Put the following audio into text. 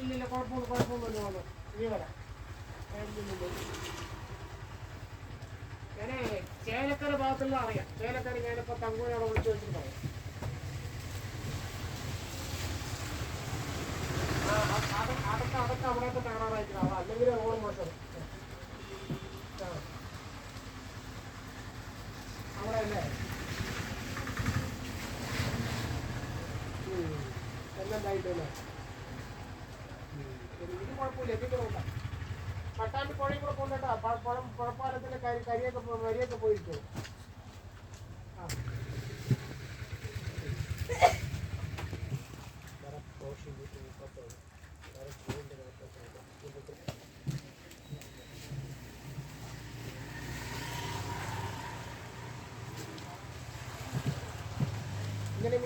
ഇല്ലില്ല കുഴപ്പമൊന്നുമില്ല വന്നു ഇനി വരാം. ഞാനേ ചേലക്കര ഭാഗത്തുള്ള അറിയാം. ചേലക്കര ഞാനിപ്പോൾ തങ്കുവിനോട് വിളിച്ചു വെച്ചിട്ട് പറയാം. അതൊക്കെ അവിടെയൊക്കെ കാണാനായിരിക്കണം. അല്ലെങ്കിൽ റോഡ് മോശം അവിടെ അല്ലേ എല്ലാം ഇത് കുഴപ്പമില്ല. എത്തിക്കണമില്ല. പട്ടാമ്പി പുഴയും കൂടെ കൊണ്ടിട്ടാ പുഴപ്പാലത്തിൻ്റെ വരിയൊക്കെ പോയിരിക്കും. ഇങ്ങനെ